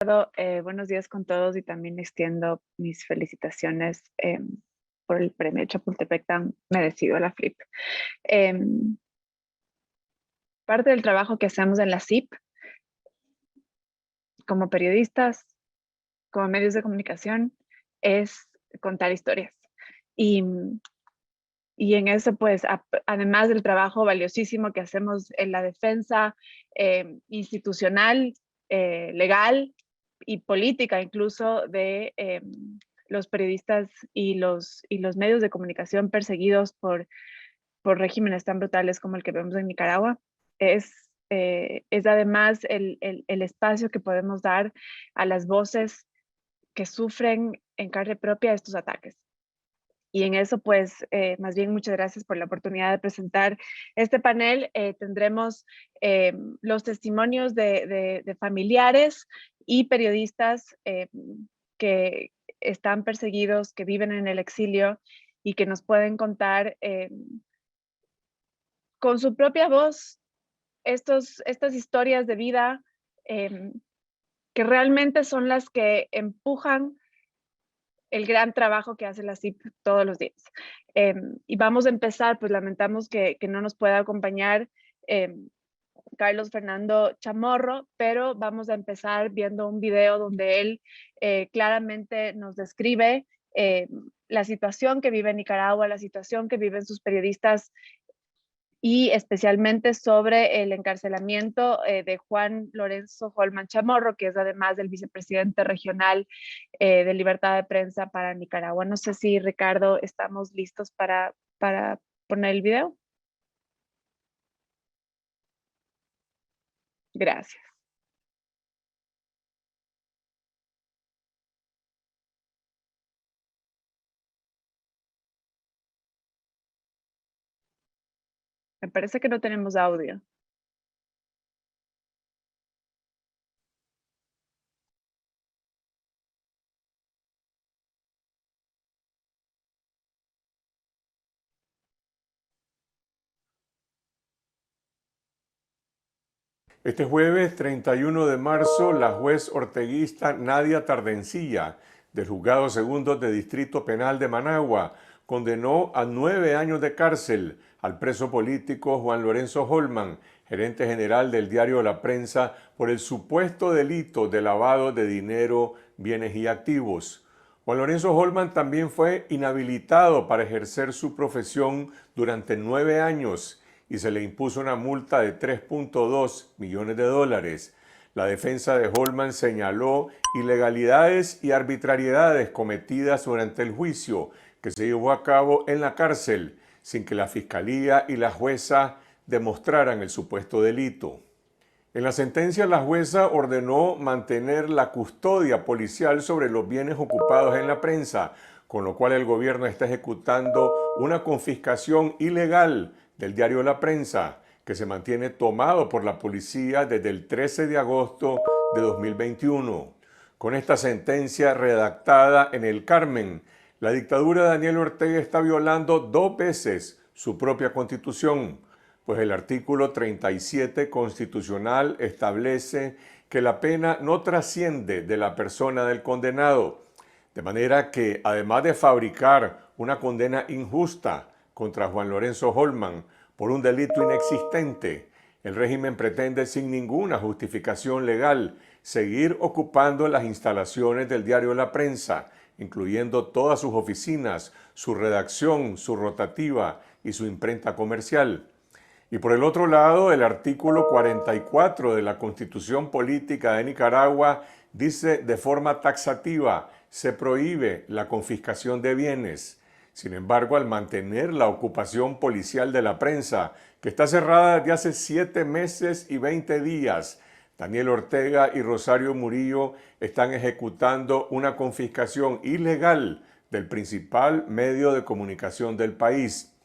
Buenos días con todos y también extiendo mis felicitaciones por el premio Chapultepec tan merecido a la FLIP. Em, Parte del trabajo que hacemos en la CIP como periodistas, como medios de comunicación, es contar historias. Y, y en eso, pues, además del trabajo valiosísimo que hacemos en la defensa institucional, legal y política incluso de los periodistas y los medios de comunicación perseguidos por regímenes tan brutales como el que vemos en Nicaragua, es además el espacio que podemos dar a las voces que sufren en carne propia estos ataques. Y en eso, pues, más bien muchas gracias por la oportunidad de presentar este panel. Tendremos los testimonios de familiares y periodistas que están perseguidos, que viven en el exilio y que nos pueden contar con su propia voz estas historias de vida que realmente son las que empujan el gran trabajo que hace la CIP todos los días. Y vamos a empezar, pues lamentamos que no nos pueda acompañar Carlos Fernando Chamorro, pero vamos a empezar viendo un video donde él claramente nos describe la situación que vive Nicaragua, la situación que viven sus periodistas y especialmente sobre el encarcelamiento de Juan Lorenzo Holman Chamorro, que es además del vicepresidente regional de Libertad de Prensa para Nicaragua. No sé si, Ricardo, estamos listos para poner el video. Gracias. Me parece que no tenemos audio. Este jueves 31 de marzo, la juez orteguista Nadia Tardencilla, del Juzgado Segundo de Distrito Penal de Managua, condenó a 9 años de cárcel al preso político Juan Lorenzo Holman, gerente general del diario La Prensa, por el supuesto delito de lavado de dinero, bienes y activos. Juan Lorenzo Holman también fue inhabilitado para ejercer su profesión durante 9 años y se le impuso una multa de 3.2 millones de dólares. La defensa de Holman señaló ilegalidades y arbitrariedades cometidas durante el juicio que se llevó a cabo en la cárcel, sin que la fiscalía y la jueza demostraran el supuesto delito. En la sentencia, la jueza ordenó mantener la custodia policial sobre los bienes ocupados en la prensa, con lo cual el gobierno está ejecutando una confiscación ilegal del diario La Prensa, que se mantiene tomado por la policía desde el 13 de agosto de 2021. Con esta sentencia redactada en el Carmen, la dictadura de Daniel Ortega está violando 2 veces su propia constitución, pues el artículo 37 constitucional establece que la pena no trasciende de la persona del condenado, de manera que, además de fabricar una condena injusta contra Juan Lorenzo Holman por un delito inexistente, el régimen pretende sin ninguna justificación legal seguir ocupando las instalaciones del diario La Prensa, incluyendo todas sus oficinas, su redacción, su rotativa y su imprenta comercial. Y por el otro lado, el artículo 44 de la Constitución Política de Nicaragua dice de forma taxativa: se prohíbe la confiscación de bienes. Sin embargo, al mantener la ocupación policial de la prensa, que está cerrada desde hace 7 meses y 20 días, Daniel Ortega y Rosario Murillo están ejecutando una confiscación ilegal del principal medio de comunicación del país.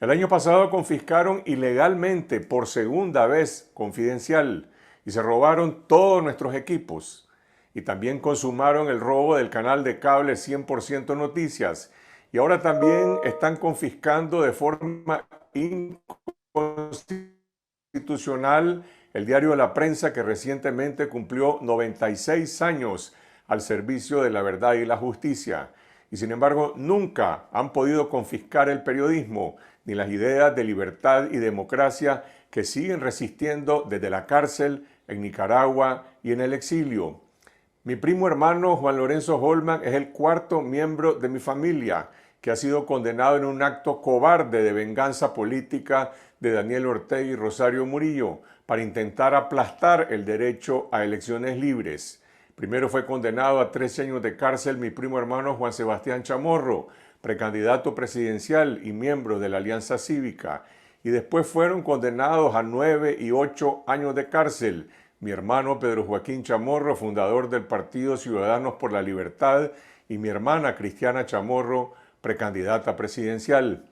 El año pasado confiscaron ilegalmente por segunda vez Confidencial y se robaron todos nuestros equipos. Y también consumaron el robo del canal de cable 100% Noticias. Y ahora también están confiscando de forma inconstitucional el diario La Prensa, que recientemente cumplió 96 años al servicio de la verdad y la justicia. Y sin embargo, nunca han podido confiscar el periodismo ni las ideas de libertad y democracia que siguen resistiendo desde la cárcel, en Nicaragua y en el exilio. Mi primo hermano Juan Lorenzo Holman es el cuarto miembro de mi familia que ha sido condenado en un acto cobarde de venganza política de Daniel Ortega y Rosario Murillo para intentar aplastar el derecho a elecciones libres. Primero fue condenado a 13 años de cárcel mi primo hermano Juan Sebastián Chamorro, precandidato presidencial y miembro de la Alianza Cívica, y después fueron condenados a 9 y 8 años de cárcel mi hermano Pedro Joaquín Chamorro, fundador del Partido Ciudadanos por la Libertad, y mi hermana Cristiana Chamorro, precandidata presidencial.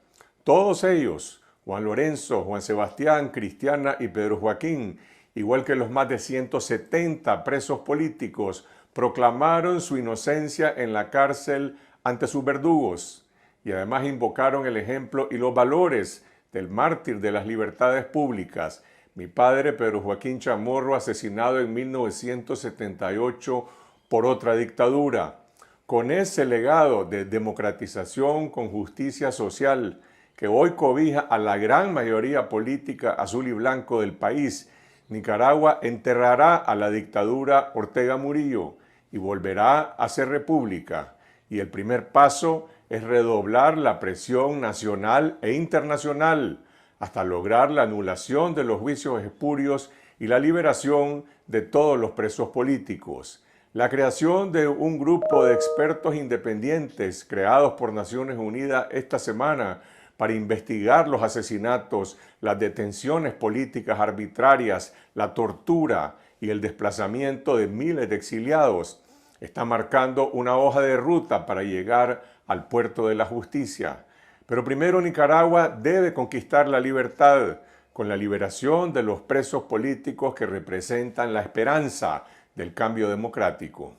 Todos ellos, Juan Lorenzo, Juan Sebastián, Cristiana y Pedro Joaquín, igual que los más de 170 presos políticos, proclamaron su inocencia en la cárcel ante sus verdugos y además invocaron el ejemplo y los valores del mártir de las libertades públicas, mi padre Pedro Joaquín Chamorro, asesinado en 1978 por otra dictadura. Con ese legado de democratización con justicia social que hoy cobija a la gran mayoría política azul y blanco del país, Nicaragua enterrará a la dictadura Ortega Murillo y volverá a ser república. Y el primer paso es redoblar la presión nacional e internacional hasta lograr la anulación de los juicios espurios y la liberación de todos los presos políticos. La creación de un grupo de expertos independientes creados por Naciones Unidas esta semana para investigar los asesinatos, las detenciones políticas arbitrarias, la tortura y el desplazamiento de miles de exiliados está marcando una hoja de ruta para llegar al puerto de la justicia. Pero primero Nicaragua debe conquistar la libertad con la liberación de los presos políticos que representan la esperanza del cambio democrático.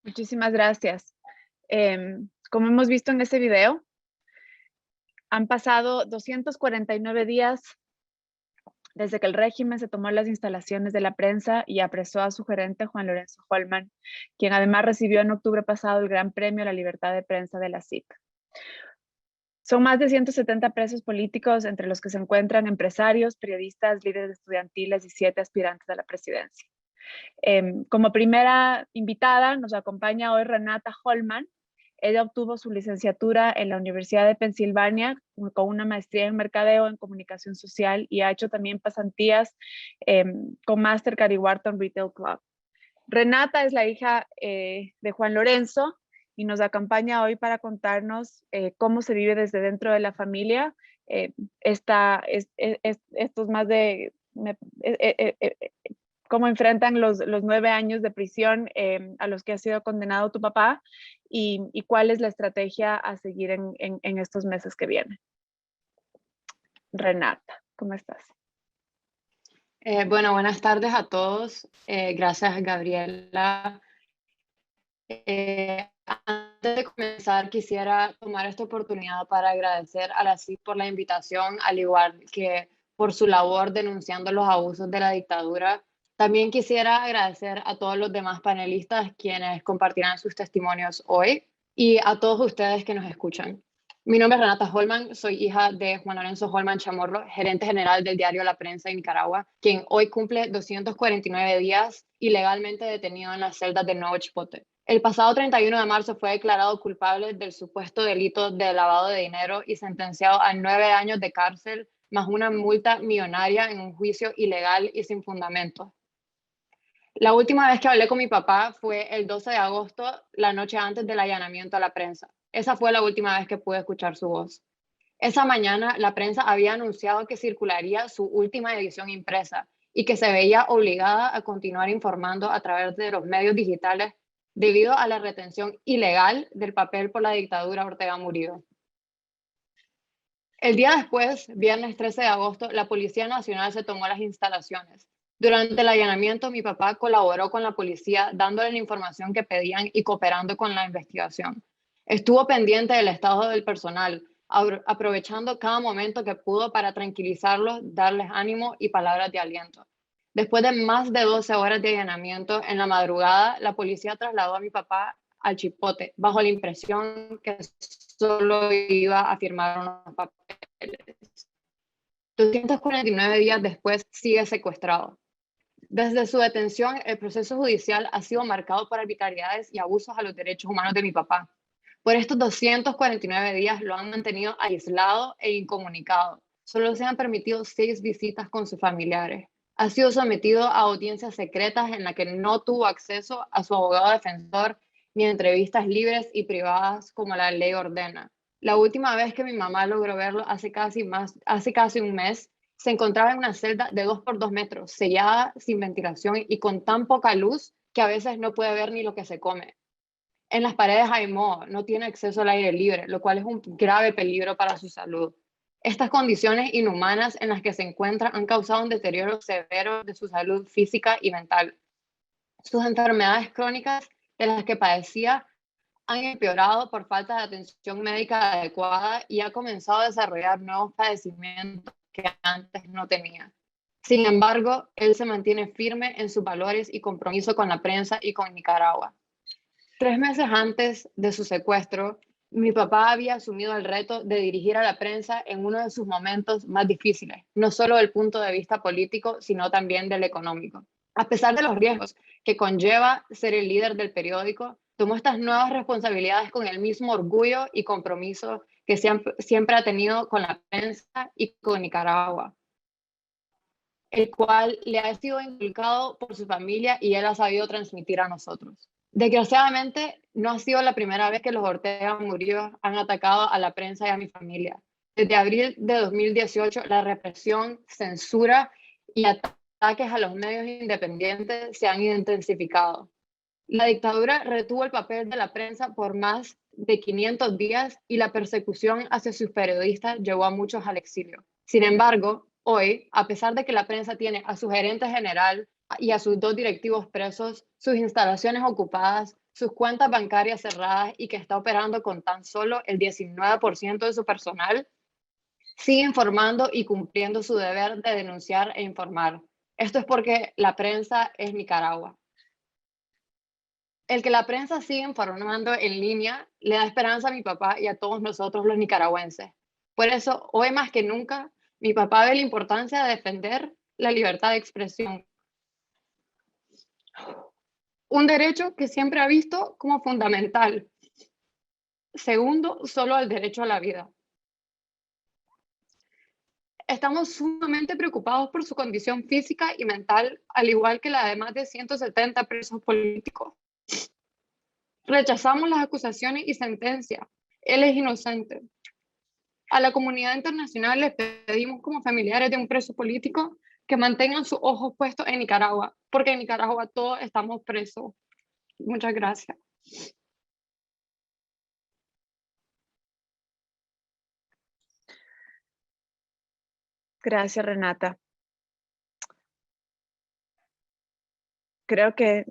Muchísimas gracias. Como hemos visto en ese video, han pasado 249 días desde que el régimen se tomó las instalaciones de la prensa y apresó a su gerente Juan Lorenzo Holman, quien además recibió en octubre pasado el Gran Premio a la Libertad de Prensa de la CIP. Son más de 170 presos políticos, entre los que se encuentran empresarios, periodistas, líderes estudiantiles y 7 aspirantes a la presidencia. Como primera invitada nos acompaña hoy Renata Holman. Ella obtuvo su licenciatura en la Universidad de Pensilvania con una maestría en mercadeo en comunicación social y ha hecho también pasantías con Mastercard y Wharton Retail Club. Renata es la hija de Juan Lorenzo y nos acompaña hoy para contarnos cómo se vive desde dentro de la familia estos más de... cómo enfrentan los 9 años de prisión a los que ha sido condenado tu papá y cuál es la estrategia a seguir en estos meses que vienen. Renata, ¿cómo estás? Bueno, buenas tardes a todos. Gracias, Gabriela. Antes de comenzar, quisiera tomar esta oportunidad para agradecer a la CIP por la invitación, al igual que por su labor denunciando los abusos de la dictadura. También quisiera agradecer a todos los demás panelistas quienes compartirán sus testimonios hoy y a todos ustedes que nos escuchan. Mi nombre es Renata Holman, soy hija de Juan Lorenzo Holman Chamorro, gerente general del diario La Prensa de Nicaragua, quien hoy cumple 249 días ilegalmente detenido en las celdas de Nuevo Chipote. El pasado 31 de marzo fue declarado culpable del supuesto delito de lavado de dinero y sentenciado a 9 años de cárcel más una multa millonaria en un juicio ilegal y sin fundamento. La última vez que hablé con mi papá fue el 12 de agosto, la noche antes del allanamiento a la prensa. Esa fue la última vez que pude escuchar su voz. Esa mañana, la prensa había anunciado que circularía su última edición impresa y que se veía obligada a continuar informando a través de los medios digitales debido a la retención ilegal del papel por la dictadura Ortega Murillo. El día después, viernes 13 de agosto, la Policía Nacional se tomó las instalaciones. Durante el allanamiento, mi papá colaboró con la policía, dándole la información que pedían y cooperando con la investigación. Estuvo pendiente del estado del personal, aprovechando cada momento que pudo para tranquilizarlos, darles ánimo y palabras de aliento. Después de más de 12 horas de allanamiento, en la madrugada, la policía trasladó a mi papá al Chipote, bajo la impresión que solo iba a firmar unos papeles. 249 días después, sigue secuestrado. Desde su detención, el proceso judicial ha sido marcado por arbitrariedades y abusos a los derechos humanos de mi papá. Por estos 249 días lo han mantenido aislado e incomunicado. Solo se han permitido 6 visitas con sus familiares. Ha sido sometido a audiencias secretas en las que no tuvo acceso a su abogado defensor ni a entrevistas libres y privadas como la ley ordena. La última vez que mi mamá logró verlo hace casi un mes, se encontraba en una celda de 2 por 2 metros, sellada, sin ventilación y con tan poca luz que a veces no puede ver ni lo que se come. En las paredes hay moho, no tiene acceso al aire libre, lo cual es un grave peligro para su salud. Estas condiciones inhumanas en las que se encuentra han causado un deterioro severo de su salud física y mental. Sus enfermedades crónicas de las que padecía han empeorado por falta de atención médica adecuada y ha comenzado a desarrollar nuevos padecimientos que antes no tenía. Sin embargo, él se mantiene firme en sus valores y compromiso con la prensa y con Nicaragua. 3 meses antes de su secuestro, mi papá había asumido el reto de dirigir a la prensa en uno de sus momentos más difíciles, no solo del punto de vista político, sino también del económico. A pesar de los riesgos que conlleva ser el líder del periódico, tomó estas nuevas responsabilidades con el mismo orgullo y compromiso que siempre ha tenido con la prensa y con Nicaragua, el cual le ha sido inculcado por su familia y él ha sabido transmitir a nosotros. Desgraciadamente, no ha sido la primera vez que los Ortega Murillo han atacado a la prensa y a mi familia. Desde abril de 2018, la represión, censura y ataques a los medios independientes se han intensificado. La dictadura retuvo el papel de la prensa por más de 500 días y la persecución hacia sus periodistas llevó a muchos al exilio. Sin embargo, hoy, a pesar de que la prensa tiene a su gerente general y a sus 2 directivos presos, sus instalaciones ocupadas, sus cuentas bancarias cerradas y que está operando con tan solo el 19% de su personal, sigue informando y cumpliendo su deber de denunciar e informar. Esto es porque la prensa es Nicaragua. El que la prensa siga informando en línea le da esperanza a mi papá y a todos nosotros los nicaragüenses. Por eso, hoy más que nunca, mi papá ve la importancia de defender la libertad de expresión, un derecho que siempre ha visto como fundamental. Segundo, solo al derecho a la vida. Estamos sumamente preocupados por su condición física y mental, al igual que la de más de 170 presos políticos. Rechazamos las acusaciones y sentencia. Él es inocente. A la comunidad internacional les pedimos como familiares de un preso político que mantengan sus ojos puestos en Nicaragua, porque en Nicaragua todos estamos presos. Muchas gracias. Gracias, Renata. Creo que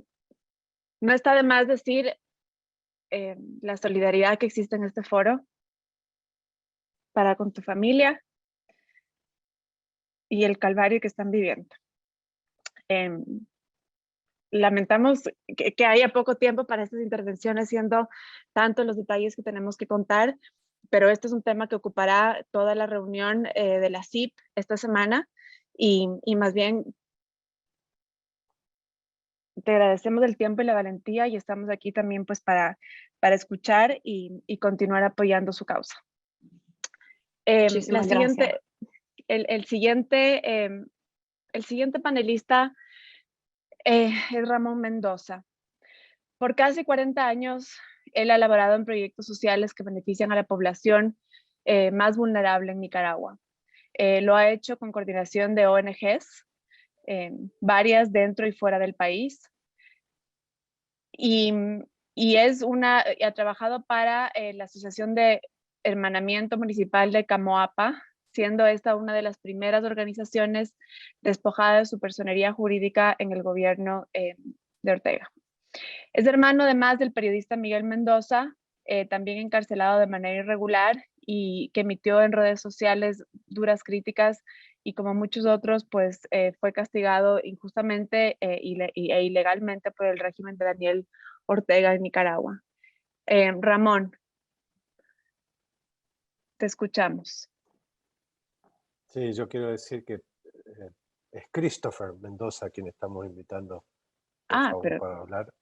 no está de más decir la solidaridad que existe en este foro para con tu familia y el calvario que están viviendo. Lamentamos que haya poco tiempo para estas intervenciones, siendo tantos los detalles que tenemos que contar, pero este es un tema que ocupará toda la reunión de la CIP esta semana y más bien te agradecemos el tiempo y la valentía y estamos aquí también pues para escuchar y continuar apoyando su causa. Muchísimas gracias. El siguiente panelista es Ramón Mendoza. Por casi 40 años, él ha elaborado en proyectos sociales que benefician a la población más vulnerable en Nicaragua. Lo ha hecho con coordinación de ONGs, varias dentro y fuera del país. Y ha trabajado para la Asociación de Hermanamiento Municipal de Camoapa, siendo esta una de las primeras organizaciones despojada de su personería jurídica en el gobierno de Ortega. Es hermano además del periodista Miguel Mendoza, también encarcelado de manera irregular y que emitió en redes sociales duras críticas y como muchos otros, pues fue castigado injustamente e ilegalmente por el régimen de Daniel Ortega en Nicaragua. Ramón, te escuchamos. Sí, yo quiero decir que es Christopher Mendoza quien estamos invitando, por favor, pero para hablar.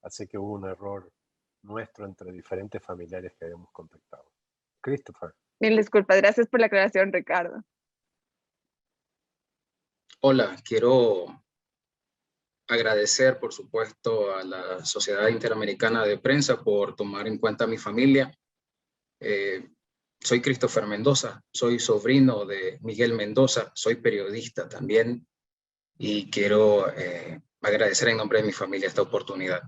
Así que hubo un error nuestro entre diferentes familiares que habíamos contactado. Christopher. mil disculpas, gracias por la aclaración, Ricardo. Hola, quiero agradecer, por supuesto, a la Sociedad Interamericana de Prensa por tomar en cuenta a mi familia. Soy Christopher Mendoza, soy sobrino de Miguel Mendoza, soy periodista también y quiero agradecer en nombre de mi familia esta oportunidad.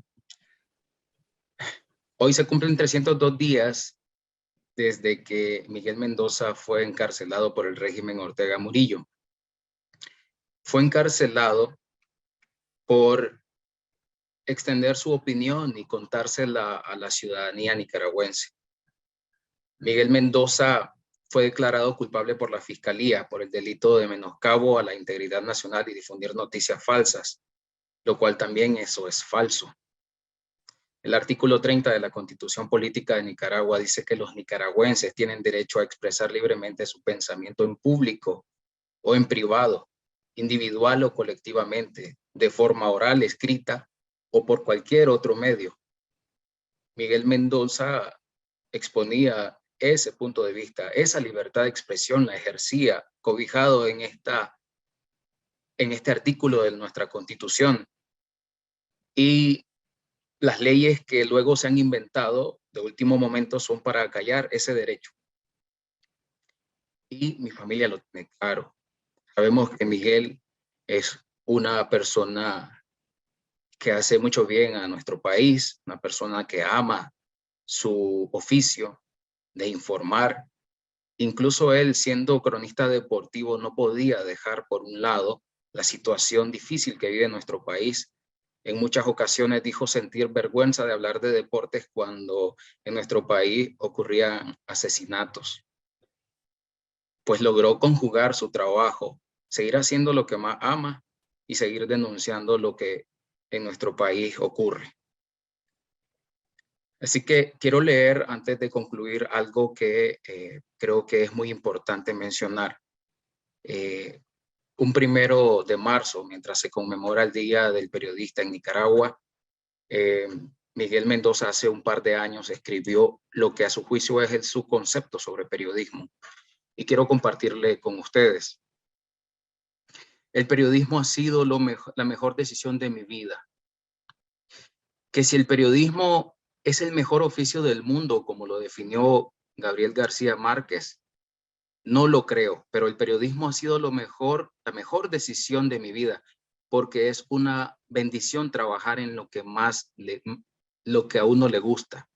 Hoy se cumplen 302 días desde que Miguel Mendoza fue encarcelado por el régimen Ortega Murillo. Fue encarcelado por extender su opinión y contársela a la ciudadanía nicaragüense. Miguel Mendoza fue declarado culpable por la Fiscalía por el delito de menoscabo a la integridad nacional y difundir noticias falsas, lo cual también eso es falso. El artículo 30 de la Constitución Política de Nicaragua dice que los nicaragüenses tienen derecho a expresar libremente su pensamiento en público o en privado, individual o colectivamente, de forma oral, escrita o por cualquier otro medio. Miguel Mendoza exponía ese punto de vista, esa libertad de expresión la ejercía cobijado en este artículo de nuestra Constitución. Y las leyes que luego se han inventado de último momento son para acallar ese derecho. Y mi familia lo tiene claro. Sabemos que Miguel es una persona que hace mucho bien a nuestro país, una persona que ama su oficio de informar. Incluso él, siendo cronista deportivo, no podía dejar por un lado la situación difícil que vive nuestro país. En muchas ocasiones dijo sentir vergüenza de hablar de deportes cuando en nuestro país ocurrían asesinatos. Pues logró conjugar su trabajo, seguir haciendo lo que más ama y seguir denunciando lo que en nuestro país ocurre. Así que quiero leer antes de concluir algo que creo que es muy importante mencionar. Un 1 de marzo, mientras se conmemora el Día del Periodista en Nicaragua, Miguel Mendoza hace un par de años escribió lo que a su juicio es su concepto sobre periodismo. Y quiero compartirle con ustedes. El periodismo ha sido la mejor decisión de mi vida. Que si el periodismo es el mejor oficio del mundo, como lo definió Gabriel García Márquez, no lo creo, pero el periodismo ha sido la mejor decisión de mi vida, porque es una bendición trabajar en lo que a uno le gusta.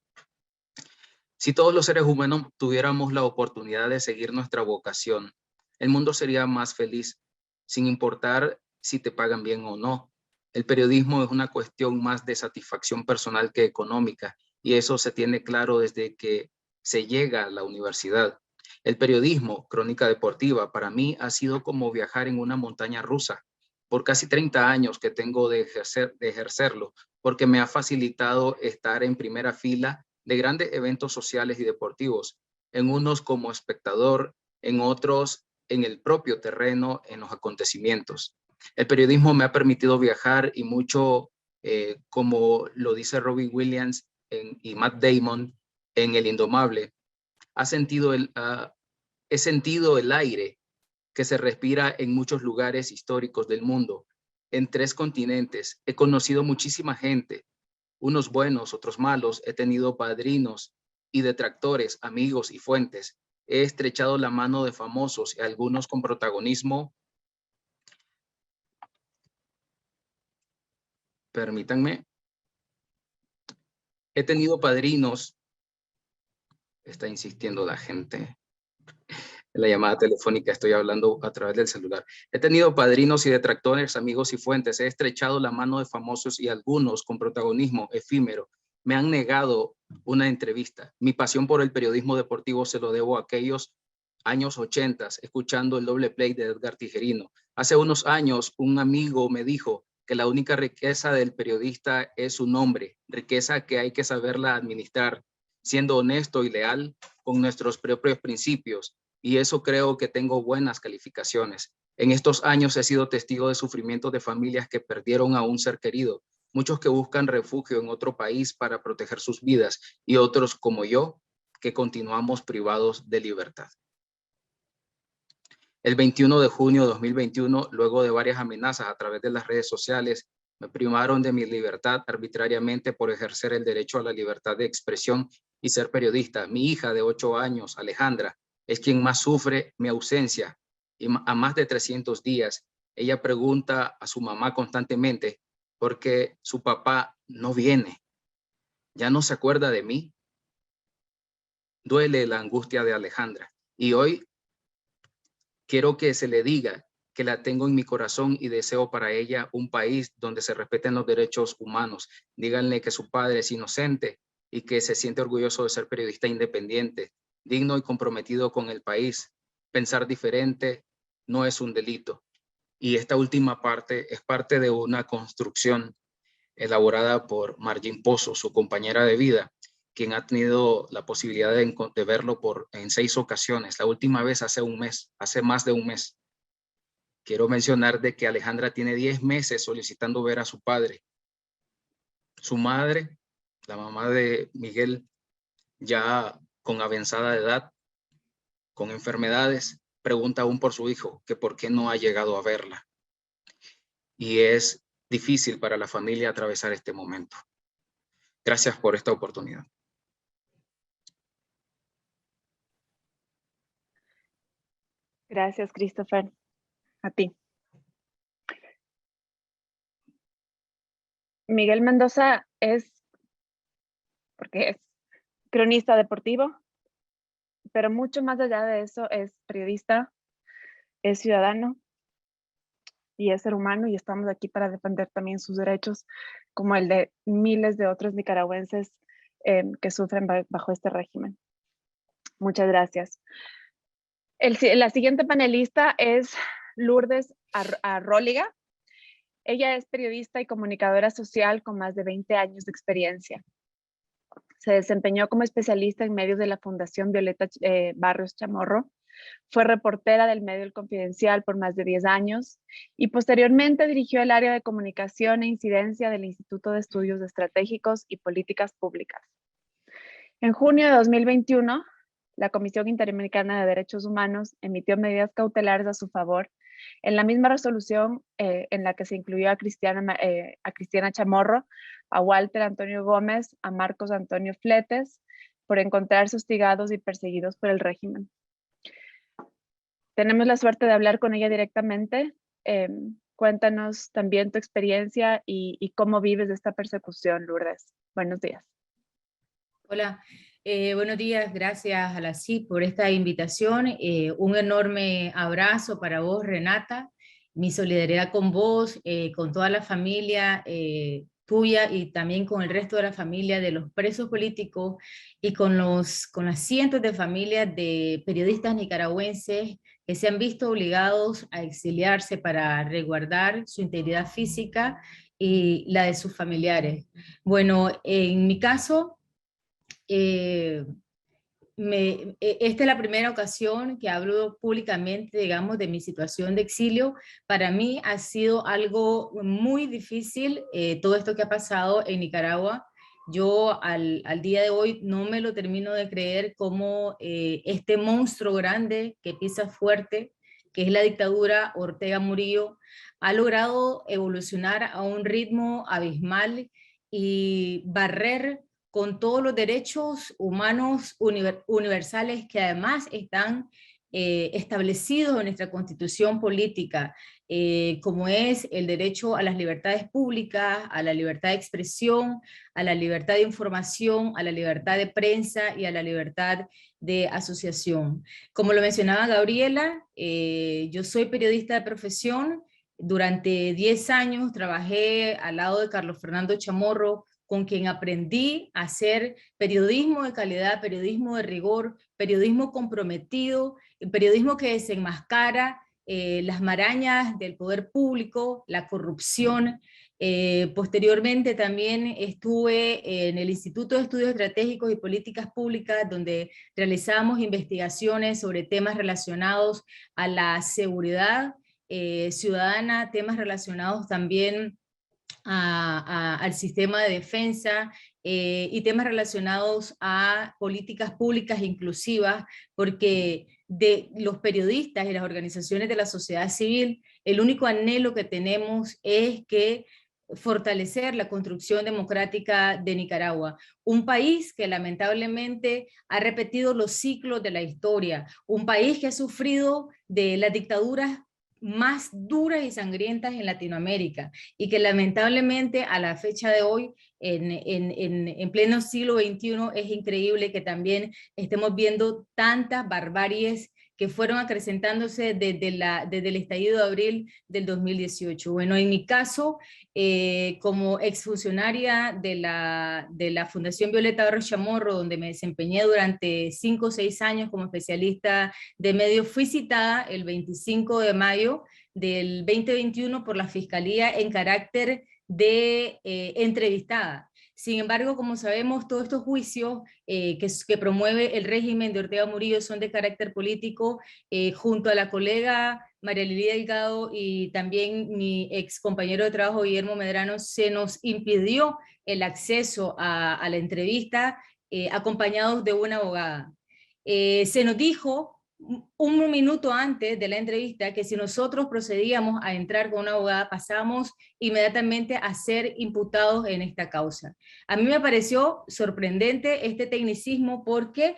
Si todos los seres humanos tuviéramos la oportunidad de seguir nuestra vocación, el mundo sería más feliz, sin importar si te pagan bien o no. El periodismo es una cuestión más de satisfacción personal que económica, y eso se tiene claro desde que se llega a la universidad. El periodismo, crónica deportiva, para mí ha sido como viajar en una montaña rusa. Por casi 30 años que tengo de ejercerlo, porque me ha facilitado estar en primera fila de grandes eventos sociales y deportivos, en unos como espectador, en otros en el propio terreno, en los acontecimientos. El periodismo me ha permitido viajar y mucho, como lo dice Robin Williams y Matt Damon en El Indomable, he sentido el aire que se respira en muchos lugares históricos del mundo, en 3 continentes. He conocido muchísima gente, unos buenos, otros malos. He tenido padrinos y detractores, amigos y fuentes. He estrechado la mano de famosos y algunos con protagonismo. Permítanme. He tenido padrinos. Está insistiendo la gente. en la llamada telefónica, estoy hablando a través del celular. He tenido padrinos y detractores, amigos y fuentes. He estrechado la mano de famosos y algunos con protagonismo efímero me han negado una entrevista. Mi pasión por el periodismo deportivo se lo debo a aquellos años 80, escuchando el doble play de Edgar Tijerino. Hace unos años, un amigo me dijo que la única riqueza del periodista es su nombre, riqueza que hay que saberla administrar, siendo honesto y leal con nuestros propios principios. Y eso creo que tengo buenas calificaciones. En estos años he sido testigo de sufrimientos de familias que perdieron a un ser querido, muchos que buscan refugio en otro país para proteger sus vidas y otros como yo que continuamos privados de libertad. El 21 de junio de 2021, luego de varias amenazas a través de las redes sociales, me privaron de mi libertad arbitrariamente por ejercer el derecho a la libertad de expresión y ser periodista. Mi hija de 8 años, Alejandra, es quien más sufre mi ausencia y a más de 300 días. Ella pregunta a su mamá constantemente por qué su papá no viene. ¿Ya no se acuerda de mí? Duele la angustia de Alejandra y hoy quiero que se le diga que la tengo en mi corazón y deseo para ella un país donde se respeten los derechos humanos. Díganle que su padre es inocente y que se siente orgulloso de ser periodista independiente, digno y comprometido con el país. Pensar diferente no es un delito. Y esta última parte es parte de una construcción elaborada por Margin Pozo, su compañera de vida, quien ha tenido la posibilidad de verlo en 6 ocasiones. La última vez hace más de un mes. Quiero mencionar de que Alejandra tiene 10 meses solicitando ver a su padre. Su madre, la mamá de Miguel, ya con avanzada edad, con enfermedades, pregunta aún por su hijo, que por qué no ha llegado a verla. Y es difícil para la familia atravesar este momento. Gracias por esta oportunidad. Gracias, Christopher. A ti. Miguel Mendoza porque es cronista deportivo, pero mucho más allá de eso es periodista, es ciudadano y es ser humano, y estamos aquí para defender también sus derechos, como el de miles de otros nicaragüenses que sufren bajo este régimen. Muchas gracias. La siguiente panelista es Lourdes Arróliga. Ella es periodista y comunicadora social con más de 20 años de experiencia. Se desempeñó como especialista en medios de la Fundación Violeta Barrios Chamorro. Fue reportera del medio El Confidencial por más de 10 años y posteriormente dirigió el área de comunicación e incidencia del Instituto de Estudios Estratégicos y Políticas Públicas. En junio de 2021, la Comisión Interamericana de Derechos Humanos emitió medidas cautelares a su favor en la misma resolución en la que se incluyó a Cristiana Chamorro, a Walter Antonio Gómez, a Marcos Antonio Fletes, por encontrarse hostigados y perseguidos por el régimen. Tenemos la suerte de hablar con ella directamente. Cuéntanos también tu experiencia y cómo vives esta persecución, Lourdes. Buenos días. Hola, buenos días, gracias a la CIP por esta invitación. Un enorme abrazo para vos, Renata, mi solidaridad con vos, con toda la familia tuya y también con el resto de la familia de los presos políticos y con las cientos de familias de periodistas nicaragüenses que se han visto obligados a exiliarse para resguardar su integridad física y la de sus familiares. Bueno, en mi caso, esta es la primera ocasión que hablo públicamente, digamos, de mi situación de exilio. Para mí ha sido algo muy difícil todo esto que ha pasado en Nicaragua. Yo al día de hoy no me lo termino de creer como este monstruo grande que pisa fuerte, que es la dictadura Ortega Murillo, ha logrado evolucionar a un ritmo abismal y barrer con todos los derechos humanos universales que además están establecidos en nuestra constitución política, como es el derecho a las libertades públicas, a la libertad de expresión, a la libertad de información, a la libertad de prensa y a la libertad de asociación. Como lo mencionaba Gabriela, yo soy periodista de profesión. Durante 10 años trabajé al lado de Carlos Fernando Chamorro, con quien aprendí a hacer periodismo de calidad, periodismo de rigor, periodismo comprometido, periodismo que desenmascara las marañas del poder público, la corrupción. Posteriormente también estuve en el Instituto de Estudios Estratégicos y Políticas Públicas, donde realizábamos investigaciones sobre temas relacionados a la seguridad ciudadana, temas relacionados también al sistema de defensa y temas relacionados a políticas públicas inclusivas, porque de los periodistas y las organizaciones de la sociedad civil, el único anhelo que tenemos es que fortalecer la construcción democrática de Nicaragua, un país que lamentablemente ha repetido los ciclos de la historia, un país que ha sufrido de las dictaduras más duras y sangrientas en Latinoamérica, y que lamentablemente a la fecha de hoy, en pleno siglo XXI, es increíble que también estemos viendo tantas barbaries que fueron acrecentándose desde el estallido de abril del 2018. Bueno, en mi caso, como exfuncionaria de la Fundación Violeta Barrios Chamorro, donde me desempeñé durante 5 o 6 años como especialista de medios, fui citada el 25 de mayo del 2021 por la Fiscalía en carácter de entrevistada. Sin embargo, como sabemos, todos estos juicios que promueve el régimen de Ortega Murillo son de carácter político. Junto a la colega María Lili Delgado y también mi ex compañero de trabajo Guillermo Medrano, se nos impidió el acceso a la entrevista acompañados de una abogada. Se nos dijo un minuto antes de la entrevista que si nosotros procedíamos a entrar con una abogada, pasábamos inmediatamente a ser imputados en esta causa. A mí me pareció sorprendente este tecnicismo porque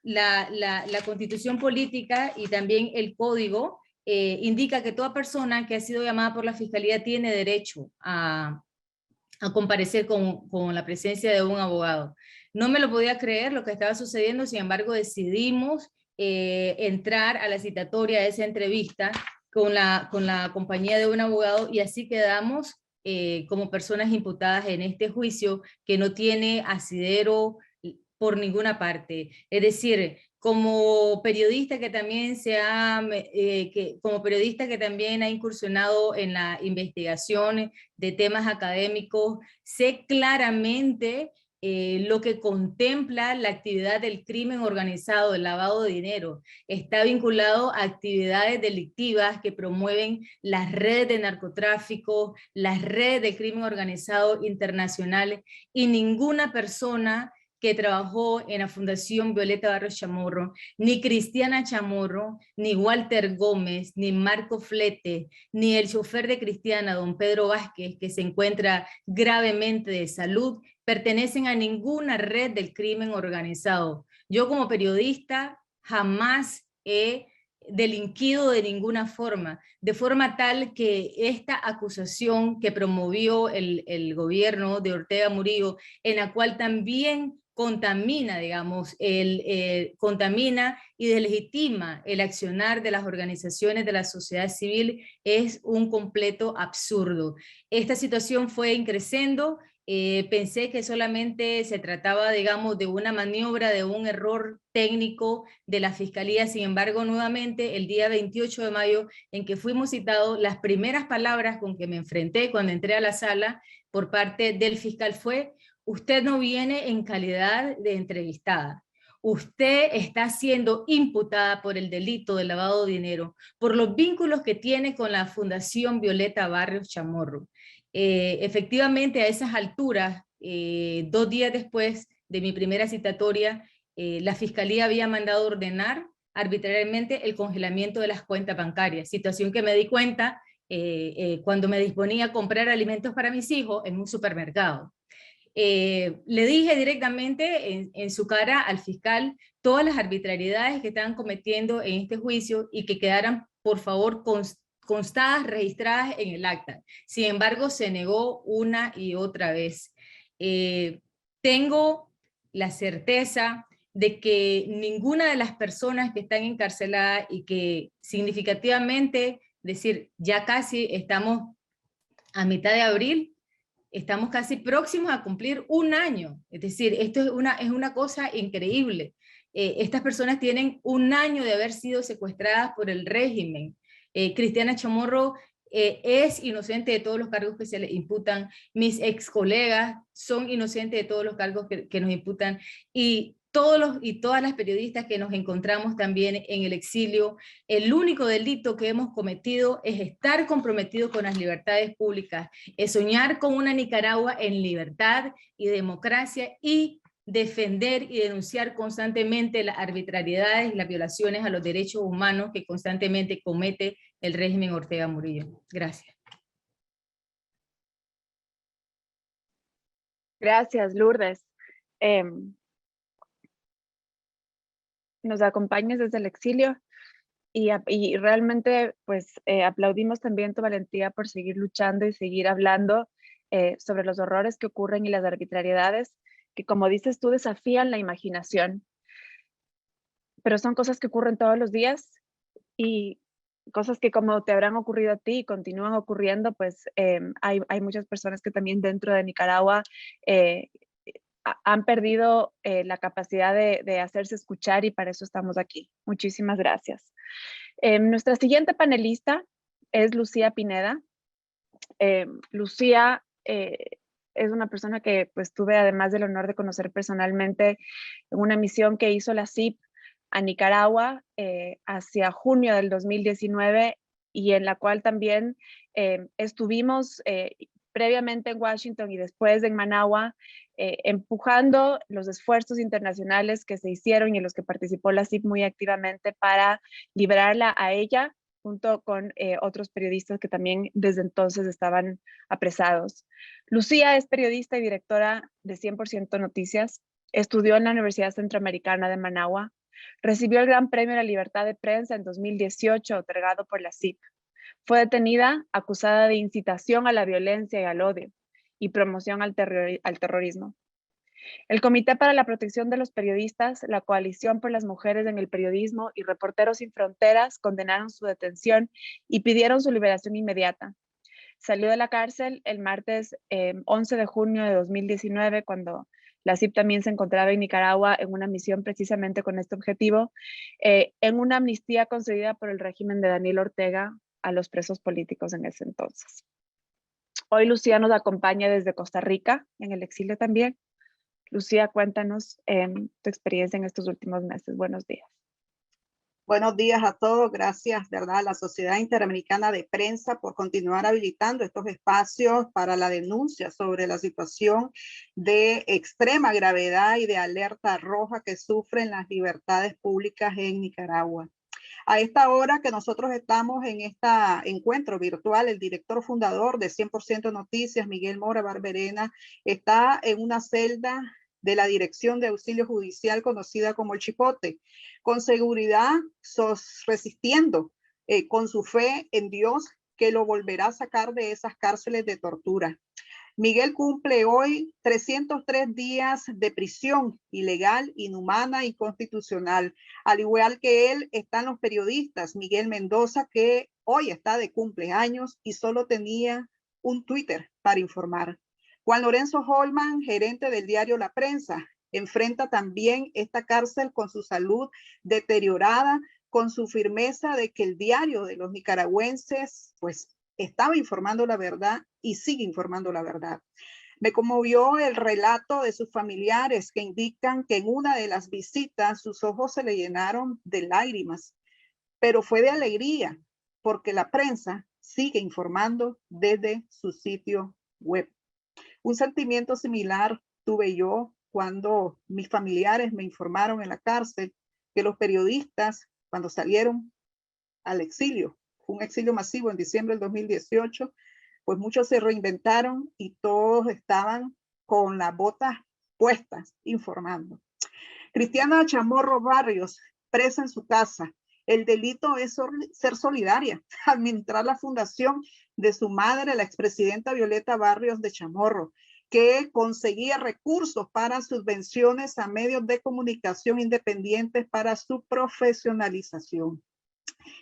la Constitución política y también el Código indica que toda persona que ha sido llamada por la Fiscalía tiene derecho a comparecer con la presencia de un abogado. No me lo podía creer lo que estaba sucediendo, sin embargo decidimos entrar a la citatoria de esa entrevista con la compañía de un abogado, y así quedamos como personas imputadas en este juicio que no tiene asidero por ninguna parte. Es decir, como periodista que también ha incursionado en la investigación de temas académicos, sé claramente lo que contempla la actividad del crimen organizado, el lavado de dinero. Está vinculado a actividades delictivas que promueven las redes de narcotráfico, las redes de crimen organizado internacionales, y ninguna persona que trabajó en la Fundación Violeta Barrios Chamorro, ni Cristiana Chamorro, ni Walter Gómez, ni Marco Flete, ni el chofer de Cristiana, don Pedro Vázquez, que se encuentra gravemente de salud, pertenecen a ninguna red del crimen organizado. Yo como periodista jamás he delinquido de ninguna forma, de forma tal que esta acusación que promovió el gobierno de Ortega Murillo, en la cual también contamina, digamos, contamina y deslegitima el accionar de las organizaciones de la sociedad civil, es un completo absurdo. Esta situación fue increciendo. Pensé que solamente se trataba, digamos, de una maniobra, de un error técnico de la Fiscalía. Sin embargo, nuevamente, el día 28 de mayo, en que fuimos citados, las primeras palabras con que me enfrenté cuando entré a la sala por parte del fiscal fue: usted no viene en calidad de entrevistada. Usted está siendo imputada por el delito de lavado de dinero, por los vínculos que tiene con la Fundación Violeta Barrios Chamorro. Efectivamente, a esas alturas, 2 días después de mi primera citatoria, la Fiscalía había mandado ordenar arbitrariamente el congelamiento de las cuentas bancarias, situación que me di cuenta cuando me disponía a comprar alimentos para mis hijos en un supermercado. Le dije directamente en su cara al fiscal: todas las arbitrariedades que estaban cometiendo en este juicio y que quedaran, por favor, constadas, registradas en el acta. Sin embargo, se negó una y otra vez. Tengo la certeza de que ninguna de las personas que están encarceladas y que significativamente, decir, ya casi estamos a mitad de abril, estamos casi próximos a cumplir un año. Es decir, esto es una cosa increíble. Estas personas tienen un año de haber sido secuestradas por el régimen. Cristiana Chamorro es inocente de todos los cargos que se le imputan. Mis ex colegas son inocentes de todos los cargos que nos imputan. Y todas las periodistas que nos encontramos también en el exilio, el único delito que hemos cometido es estar comprometidos con las libertades públicas, es soñar con una Nicaragua en libertad y democracia y defender y denunciar constantemente las arbitrariedades y las violaciones a los derechos humanos que constantemente comete el régimen Ortega Murillo. Gracias. Gracias, Lourdes. Nos acompañas desde el exilio y realmente pues aplaudimos también tu valentía por seguir luchando y seguir hablando sobre los horrores que ocurren y las arbitrariedades que, como dices tú, desafían la imaginación. Pero son cosas que ocurren todos los días y cosas que, como te habrán ocurrido a ti y continúan ocurriendo, pues hay muchas personas que también dentro de Nicaragua han perdido la capacidad de hacerse escuchar y para eso estamos aquí. Muchísimas gracias. Nuestra siguiente panelista es Lucía Pineda. Lucía es una persona que pues tuve además del honor de conocer personalmente en una misión que hizo la CIP a Nicaragua hacia junio del 2019 y en la cual también estuvimos previamente en Washington y después en Managua, empujando los esfuerzos internacionales que se hicieron y en los que participó la CIP muy activamente para liberarla a ella, junto con otros periodistas que también desde entonces estaban apresados. Lucía es periodista y directora de 100% Noticias, estudió en la Universidad Centroamericana de Managua, recibió el Gran Premio a la Libertad de Prensa en 2018, otorgado por la CIP. Fue detenida acusada de incitación a la violencia y al odio y promoción al terrorismo. El Comité para la Protección de los Periodistas, la Coalición por las Mujeres en el Periodismo y Reporteros Sin Fronteras condenaron su detención y pidieron su liberación inmediata. Salió de la cárcel el martes 11 de junio de 2019, cuando la CIP también se encontraba en Nicaragua en una misión precisamente con este objetivo, en una amnistía concedida por el régimen de Daniel Ortega a los presos políticos en ese entonces. Hoy Lucía nos acompaña desde Costa Rica, en el exilio también. Lucía, cuéntanos tu experiencia en estos últimos meses. Buenos días. Buenos días a todos. Gracias, ¿verdad?, a la Sociedad Interamericana de Prensa por continuar habilitando estos espacios para la denuncia sobre la situación de extrema gravedad y de alerta roja que sufren las libertades públicas en Nicaragua. A esta hora que nosotros estamos en este encuentro virtual, el director fundador de 100% Noticias, Miguel Mora Barberena, está en una celda de la Dirección de Auxilio Judicial conocida como el Chipote, con seguridad, resistiendo con su fe en Dios que lo volverá a sacar de esas cárceles de tortura. Miguel cumple hoy 303 días de prisión ilegal, inhumana y inconstitucional. Al igual que él están los periodistas Miguel Mendoza, que hoy está de cumpleaños y solo tenía un Twitter para informar. Juan Lorenzo Holman, gerente del diario La Prensa, enfrenta también esta cárcel con su salud deteriorada, con su firmeza de que el diario de los nicaragüenses pues estaba informando la verdad y sigue informando la verdad. Me conmovió el relato de sus familiares que indican que en una de las visitas sus ojos se le llenaron de lágrimas, pero fue de alegría porque la prensa sigue informando desde su sitio web. Un sentimiento similar tuve yo cuando mis familiares me informaron en la cárcel que los periodistas, cuando salieron al exilio, un exilio masivo en diciembre del 2018, pues muchos se reinventaron y todos estaban con las botas puestas informando. Cristiana Chamorro Barrios, presa en su casa. El delito es ser solidaria, administrar la fundación de su madre, la expresidenta Violeta Barrios de Chamorro, que conseguía recursos para subvenciones a medios de comunicación independientes para su profesionalización.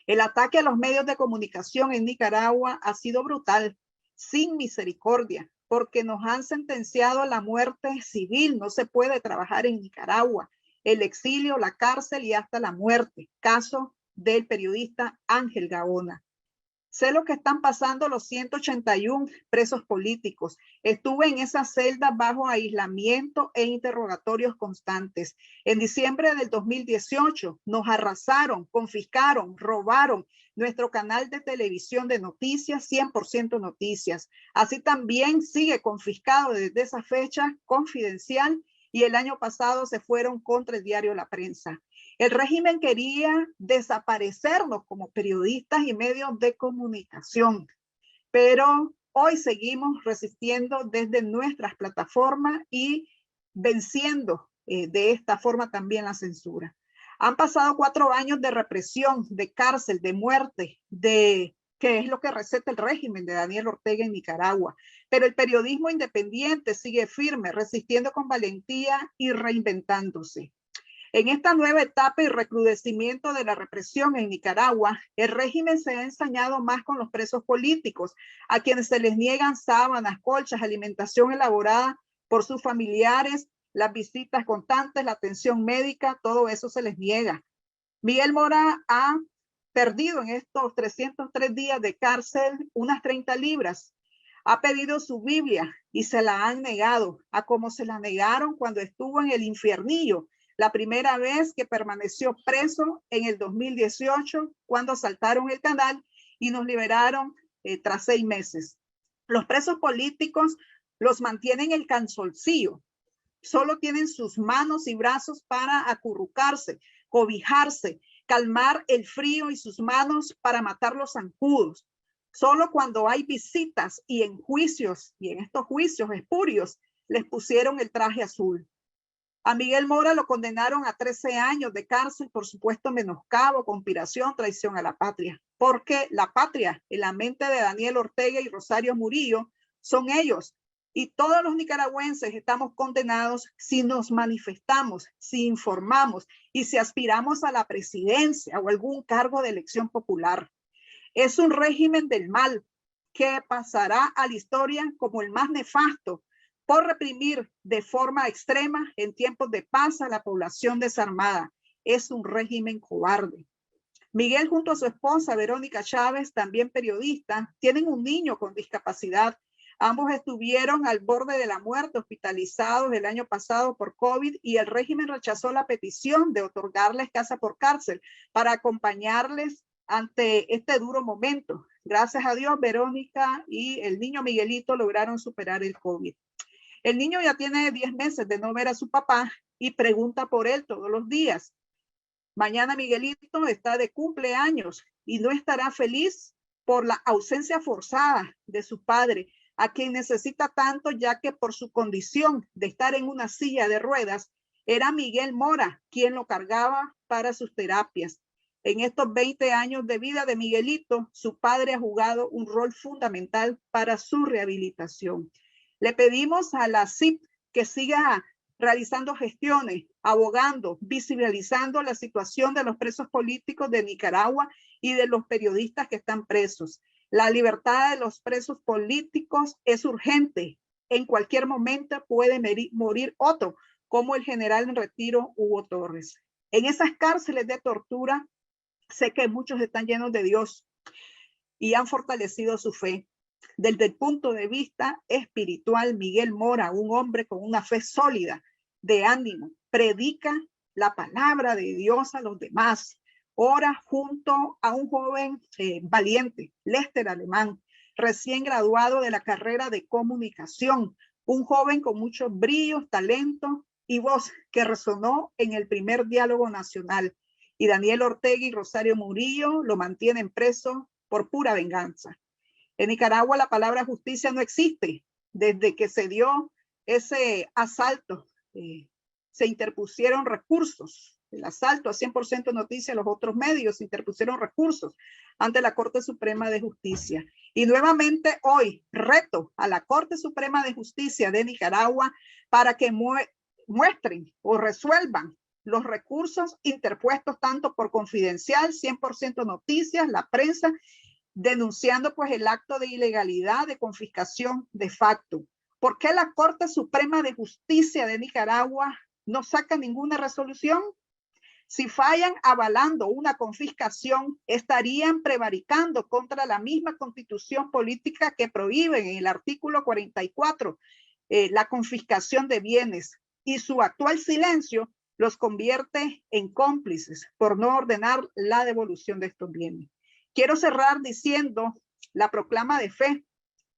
El ataque a los medios de comunicación en Nicaragua ha sido brutal, sin misericordia, porque nos han sentenciado a la muerte civil. No se puede trabajar en Nicaragua. El exilio, la cárcel y hasta la muerte. Caso del periodista Ángel Gaona. Sé lo que están pasando los 181 presos políticos. Estuve en esa celda bajo aislamiento e interrogatorios constantes. En diciembre del 2018 nos arrasaron, confiscaron, robaron nuestro canal de televisión de noticias, 100% Noticias. Así también sigue confiscado desde esa fecha Confidencial, y el año pasado se fueron contra el diario La Prensa. El régimen quería desaparecernos como periodistas y medios de comunicación, pero hoy seguimos resistiendo desde nuestras plataformas y venciendo de esta forma también la censura. Han pasado 4 años de represión, de cárcel, de muerte, que es lo que receta el régimen de Daniel Ortega en Nicaragua. Pero el periodismo independiente sigue firme, resistiendo con valentía y reinventándose. En esta nueva etapa y recrudecimiento de la represión en Nicaragua, el régimen se ha ensañado más con los presos políticos, a quienes se les niegan sábanas, colchas, alimentación elaborada por sus familiares, las visitas constantes, la atención médica, todo eso se les niega. Miguel Mora ha perdido en estos 303 días de cárcel unas 30 libras. Ha pedido su Biblia y se la han negado, a como se la negaron cuando estuvo en el infiernillo, la primera vez que permaneció preso en el 2018, cuando asaltaron el canal y nos liberaron tras 6 meses. Los presos políticos los mantienen el canzoncillo. Solo tienen sus manos y brazos para acurrucarse, cobijarse, calmar el frío, y sus manos para matar los zancudos. Solo cuando hay visitas y en juicios, y en estos juicios espurios, les pusieron el traje azul. A Miguel Mora lo condenaron a 13 años de cárcel por supuesto menoscabo, conspiración, traición a la patria. Porque la patria, en la mente de Daniel Ortega y Rosario Murillo, son ellos. Y todos los nicaragüenses estamos condenados si nos manifestamos, si informamos y si aspiramos a la presidencia o algún cargo de elección popular. Es un régimen del mal que pasará a la historia como el más nefasto por reprimir de forma extrema en tiempos de paz a la población desarmada. Es un régimen cobarde. Miguel, junto a su esposa Verónica Chávez, también periodista, tienen un niño con discapacidad. Ambos estuvieron al borde de la muerte, hospitalizados el año pasado por COVID, y el régimen rechazó la petición de otorgarles casa por cárcel para acompañarles ante este duro momento. Gracias a Dios, Verónica y el niño Miguelito lograron superar el COVID. El niño ya tiene 10 meses de no ver a su papá y pregunta por él todos los días. Mañana Miguelito está de cumpleaños y no estará feliz por la ausencia forzada de su padre, a quien necesita tanto, ya que por su condición de estar en una silla de ruedas, era Miguel Mora quien lo cargaba para sus terapias. En estos 20 años de vida de Miguelito, su padre ha jugado un rol fundamental para su rehabilitación. Le pedimos a la CIP que siga realizando gestiones, abogando, visibilizando la situación de los presos políticos de Nicaragua y de los periodistas que están presos. La libertad de los presos políticos es urgente. En cualquier momento puede morir otro, como el general en retiro Hugo Torres. En esas cárceles de tortura, sé que muchos están llenos de Dios y han fortalecido su fe. Desde el punto de vista espiritual, Miguel Mora, un hombre con una fe sólida, de ánimo, predica la palabra de Dios a los demás. Ora junto a un joven valiente, Lester Alemán, recién graduado de la carrera de comunicación, un joven con muchos brillos, talento y voz que resonó en el primer diálogo nacional. Y Daniel Ortega y Rosario Murillo lo mantienen preso por pura venganza. En Nicaragua la palabra justicia no existe desde que se dio ese asalto se interpusieron recursos. El asalto a 100% Noticias, los otros medios interpusieron recursos ante la Corte Suprema de Justicia. Y nuevamente hoy reto a la Corte Suprema de Justicia de Nicaragua para que muestren o resuelvan los recursos interpuestos tanto por Confidencial, 100% Noticias, la prensa, denunciando pues el acto de ilegalidad de confiscación de facto. ¿Por qué la Corte Suprema de Justicia de Nicaragua no saca ninguna resolución? Si fallan avalando una confiscación, estarían prevaricando contra la misma constitución política que prohíbe en el artículo 44 la confiscación de bienes, y su actual silencio los convierte en cómplices por no ordenar la devolución de estos bienes. Quiero cerrar diciendo la proclama de fe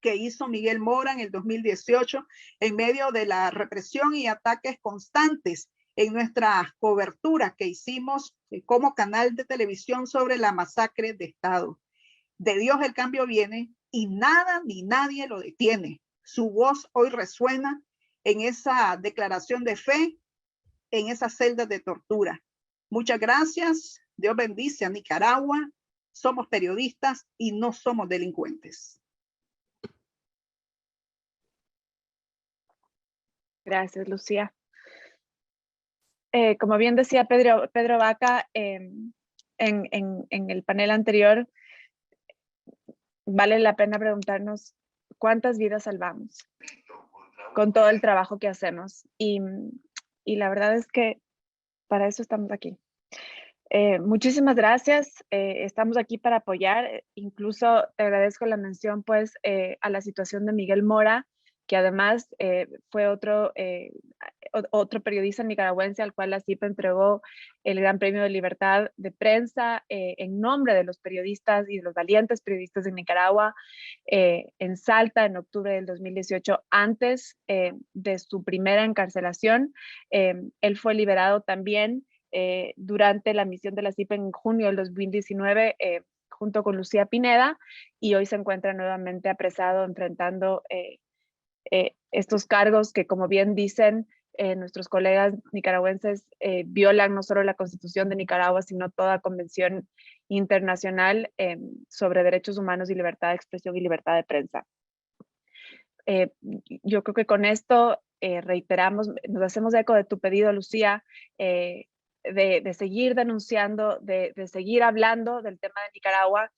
que hizo Miguel Mora en el 2018 en medio de la represión y ataques constantes en nuestra cobertura que hicimos como canal de televisión sobre la masacre de Estado. De Dios el cambio viene y nada ni nadie lo detiene. Su voz hoy resuena en esa declaración de fe, en esas celdas de tortura. Muchas gracias. Dios bendice a Nicaragua. Somos periodistas y no somos delincuentes. Gracias, Lucía. Como bien decía Pedro Vaca en el panel anterior, vale la pena preguntarnos cuántas vidas salvamos con todo el trabajo que hacemos. Y la verdad es que para eso estamos aquí. Muchísimas gracias. Estamos aquí para apoyar. Incluso te agradezco la mención pues, a la situación de Miguel Mora, que además fue otro periodista nicaragüense al cual la CIP entregó el Gran Premio de Libertad de Prensa en nombre de los periodistas y de los valientes periodistas de Nicaragua en Salta en octubre del 2018, antes de su primera encarcelación. Él fue liberado también durante la misión de la CIP en junio del 2019 junto con Lucía Pineda, y hoy se encuentra nuevamente apresado enfrentando estos cargos que, como bien dicen nuestros colegas nicaragüenses, violan no solo la Constitución de Nicaragua, sino toda convención internacional sobre derechos humanos y libertad de expresión y libertad de prensa. Yo creo que con esto reiteramos, nos hacemos eco de tu pedido, Lucía, de seguir denunciando, de seguir hablando del tema de Nicaragua.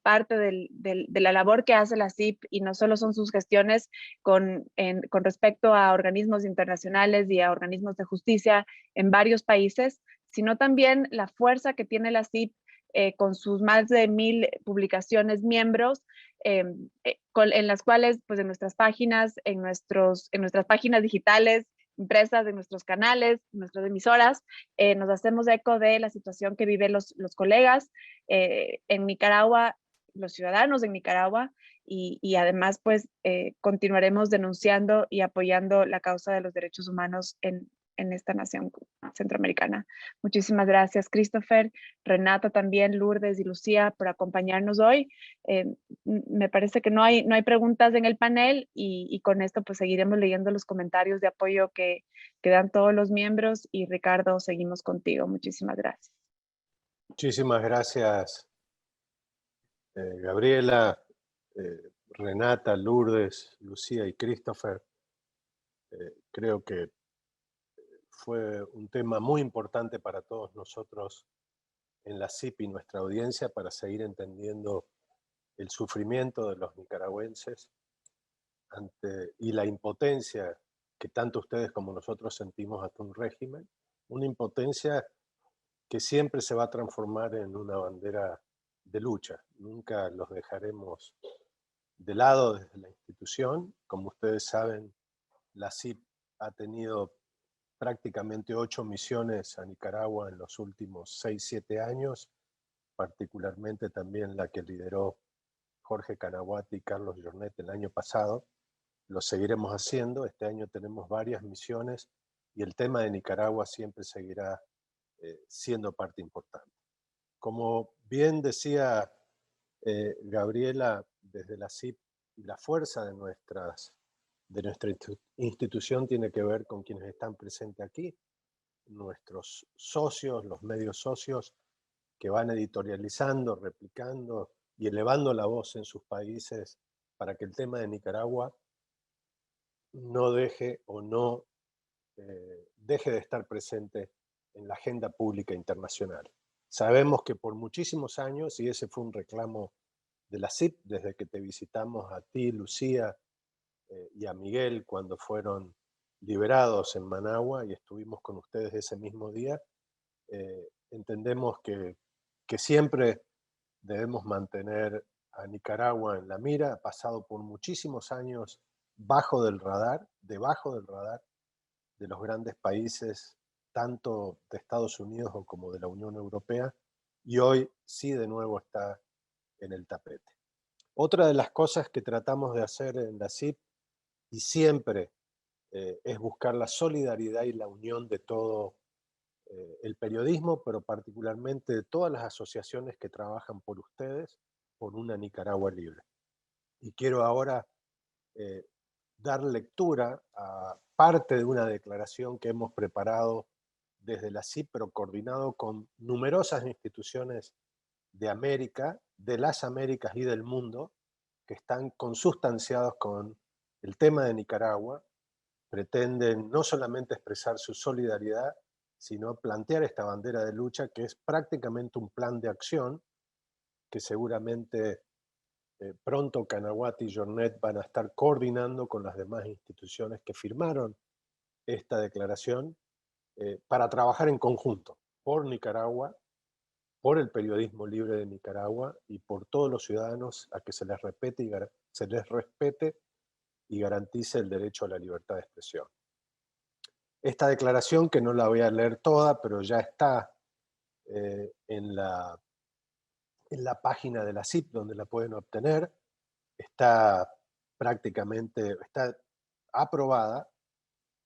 Parte de la labor que hace la CIP, y no solo son sus gestiones con respecto a organismos internacionales y a organismos de justicia en varios países, sino también la fuerza que tiene la CIP con sus más de 1000 publicaciones miembros, en las cuales pues en nuestras páginas, en nuestras páginas digitales, impresas, de nuestros canales, nuestras emisoras, nos hacemos eco de la situación que viven los colegas en Nicaragua, los ciudadanos en Nicaragua, y además pues continuaremos denunciando y apoyando la causa de los derechos humanos en esta nación centroamericana. Muchísimas gracias, Christopher, Renata también, Lourdes y Lucía por acompañarnos hoy. Me parece que no hay preguntas en el panel, y con esto pues seguiremos leyendo los comentarios de apoyo que dan todos los miembros, y Ricardo, seguimos contigo. Muchísimas gracias. Muchísimas gracias, Gabriela, Renata, Lourdes, Lucía y Christopher. Creo que fue un tema muy importante para todos nosotros en la CIP y nuestra audiencia para seguir entendiendo el sufrimiento de los nicaragüenses y la impotencia que tanto ustedes como nosotros sentimos ante un régimen, una impotencia que siempre se va a transformar en una bandera de lucha. Nunca los dejaremos de lado desde la institución. Como ustedes saben, la CIP ha tenido prácticamente 8 misiones a Nicaragua en los últimos 6-7 años, particularmente también la que lideró Jorge Canaguati y Carlos Jornet el año pasado. Lo seguiremos haciendo. Este año tenemos varias misiones y el tema de Nicaragua siempre seguirá siendo parte importante. Como bien decía Gabriela, desde la CIP y la fuerza de de nuestra institución tiene que ver con quienes están presentes aquí, nuestros socios, los medios socios que van editorializando, replicando y elevando la voz en sus países para que el tema de Nicaragua no deje o no deje de estar presente en la agenda pública internacional. Sabemos que por muchísimos años, y ese fue un reclamo de la CIP desde que te visitamos a ti, Lucía, y a Miguel cuando fueron liberados en Managua y estuvimos con ustedes ese mismo día, entendemos que siempre debemos mantener a Nicaragua en la mira. Ha pasado por muchísimos años debajo del radar de los grandes países, tanto de Estados Unidos como de la Unión Europea, y hoy sí de nuevo está en el tapete. Otra de las cosas que tratamos de hacer en la CIP, y siempre es buscar la solidaridad y la unión de todo el periodismo, pero particularmente de todas las asociaciones que trabajan por ustedes, por una Nicaragua libre. Y quiero ahora dar lectura a parte de una declaración que hemos preparado desde la CIP, pero coordinado con numerosas instituciones de América, de las Américas y del mundo, que están consustanciados con el tema de Nicaragua, pretenden no solamente expresar su solidaridad, sino plantear esta bandera de lucha que es prácticamente un plan de acción que seguramente pronto Canaguati y Jornet van a estar coordinando con las demás instituciones que firmaron esta declaración para trabajar en conjunto por Nicaragua, por el periodismo libre de Nicaragua y por todos los ciudadanos a que se les respete y garantice el derecho a la libertad de expresión. Esta declaración, que no la voy a leer toda, pero ya está en la página de la CIP, donde la pueden obtener, está aprobada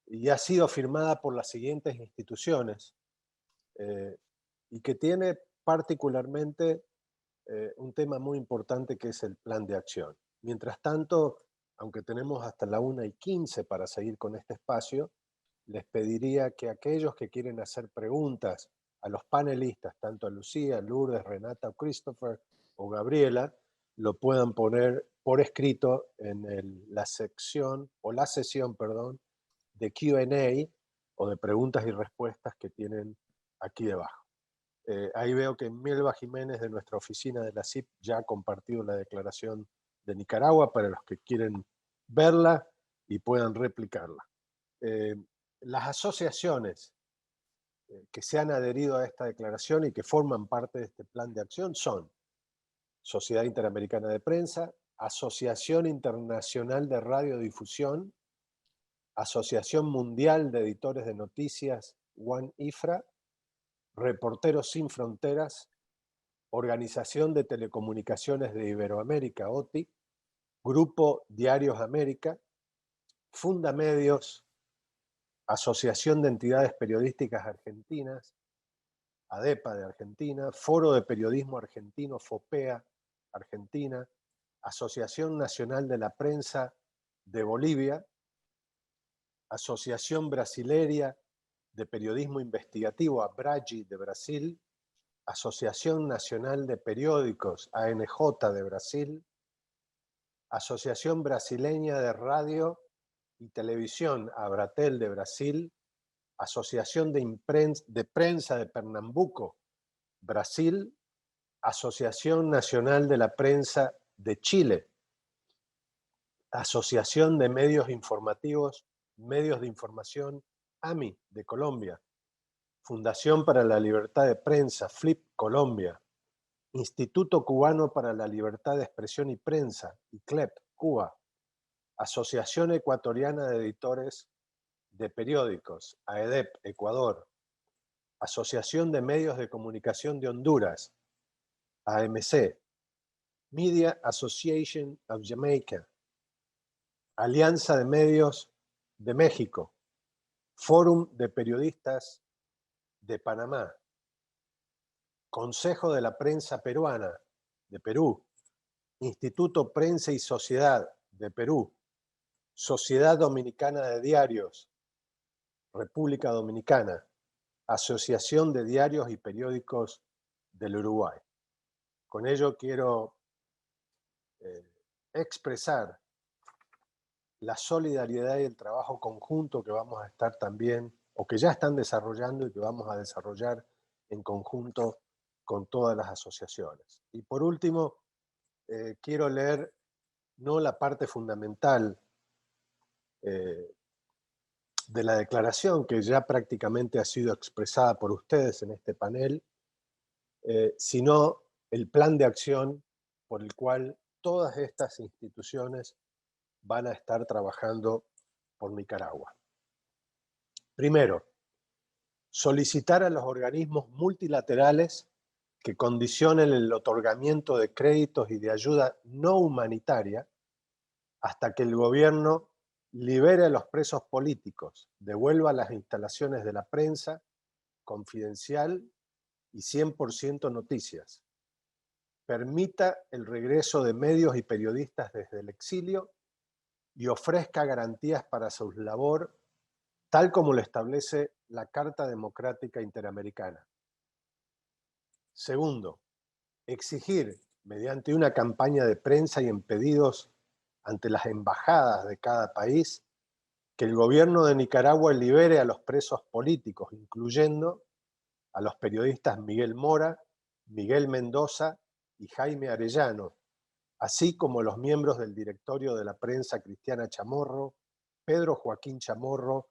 y ha sido firmada por las siguientes instituciones y que tiene particularmente un tema muy importante que es el plan de acción. Mientras tanto, aunque tenemos hasta la 1:15 para seguir con este espacio, les pediría que aquellos que quieren hacer preguntas a los panelistas, tanto a Lucía, Lourdes, Renata, Christopher o Gabriela, lo puedan poner por escrito en la sesión de Q&A o de preguntas y respuestas que tienen aquí debajo. Ahí veo que Mielva Jiménez de nuestra oficina de la CIP ya ha compartido la declaración de Nicaragua para los que quieren verla y puedan replicarla. Las asociaciones que se han adherido a esta declaración y que forman parte de este plan de acción son Sociedad Interamericana de Prensa, Asociación Internacional de Radiodifusión, Asociación Mundial de Editores de Noticias, ONE-IFRA, Reporteros Sin Fronteras, Organización de Telecomunicaciones de Iberoamérica, OTI, Grupo Diarios América, Fundamedios, Asociación de Entidades Periodísticas Argentinas, ADEPA de Argentina, Foro de Periodismo Argentino, FOPEA, Argentina, Asociación Nacional de la Prensa de Bolivia, Asociación Brasileria de Periodismo Investigativo, ABRAGI de Brasil, Asociación Nacional de Periódicos, ANJ de Brasil, Asociación Brasileña de Radio y Televisión, ABRATEL de Brasil, Asociación de Prensa de Pernambuco, Brasil, Asociación Nacional de la Prensa de Chile, Asociación de Medios Informativos, Medios de Información, AMI de Colombia, Fundación para la Libertad de Prensa, FLIP Colombia, Instituto Cubano para la Libertad de Expresión y Prensa, ICLEP, Cuba, Asociación Ecuatoriana de Editores de Periódicos, AEDEP, Ecuador, Asociación de Medios de Comunicación de Honduras, AMC, Media Association of Jamaica, Alianza de Medios de México, Fórum de Periodistas de Panamá, Consejo de la Prensa Peruana de Perú, Instituto Prensa y Sociedad de Perú, Sociedad Dominicana de Diarios, República Dominicana, Asociación de Diarios y Periódicos del Uruguay. Con ello quiero expresar la solidaridad y el trabajo conjunto que vamos a estar también, o que ya están desarrollando y que vamos a desarrollar en conjunto con todas las asociaciones. Y por último, quiero leer no la parte fundamental de la declaración que ya prácticamente ha sido expresada por ustedes en este panel, sino el plan de acción por el cual todas estas instituciones van a estar trabajando por Nicaragua. Primero, solicitar a los organismos multilaterales que condicionen el otorgamiento de créditos y de ayuda no humanitaria hasta que el gobierno libere a los presos políticos, devuelva las instalaciones de la prensa confidencial y 100% noticias, permita el regreso de medios y periodistas desde el exilio y ofrezca garantías para su labor, tal como lo establece la Carta Democrática Interamericana. Segundo, exigir, mediante una campaña de prensa y en pedidos ante las embajadas de cada país, que el gobierno de Nicaragua libere a los presos políticos, incluyendo a los periodistas Miguel Mora, Miguel Mendoza y Jaime Arellano, así como los miembros del directorio de la prensa Cristiana Chamorro, Pedro Joaquín Chamorro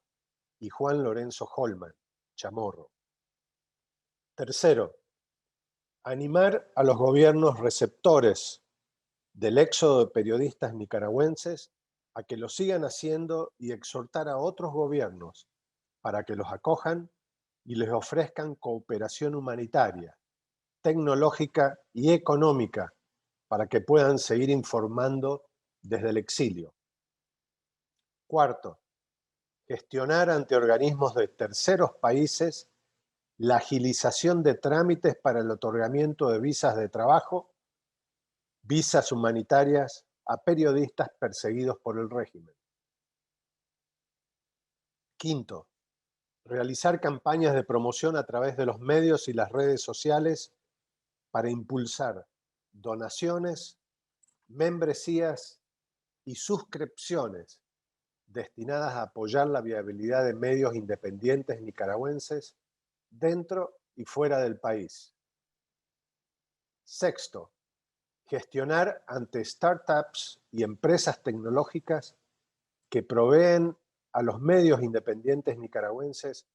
y Juan Lorenzo Holman Chamorro. Tercero, animar a los gobiernos receptores del éxodo de periodistas nicaragüenses a que lo sigan haciendo y exhortar a otros gobiernos para que los acojan y les ofrezcan cooperación humanitaria, tecnológica y económica para que puedan seguir informando desde el exilio. Cuarto, gestionar ante organismos de terceros países la agilización de trámites para el otorgamiento de visas de trabajo, visas humanitarias a periodistas perseguidos por el régimen. Quinto, realizar campañas de promoción a través de los medios y las redes sociales para impulsar donaciones, membresías y suscripciones destinadas a apoyar la viabilidad de medios independientes nicaragüenses dentro y fuera del país. Sexto, gestionar ante startups y empresas tecnológicas que proveen a los medios independientes nicaragüenses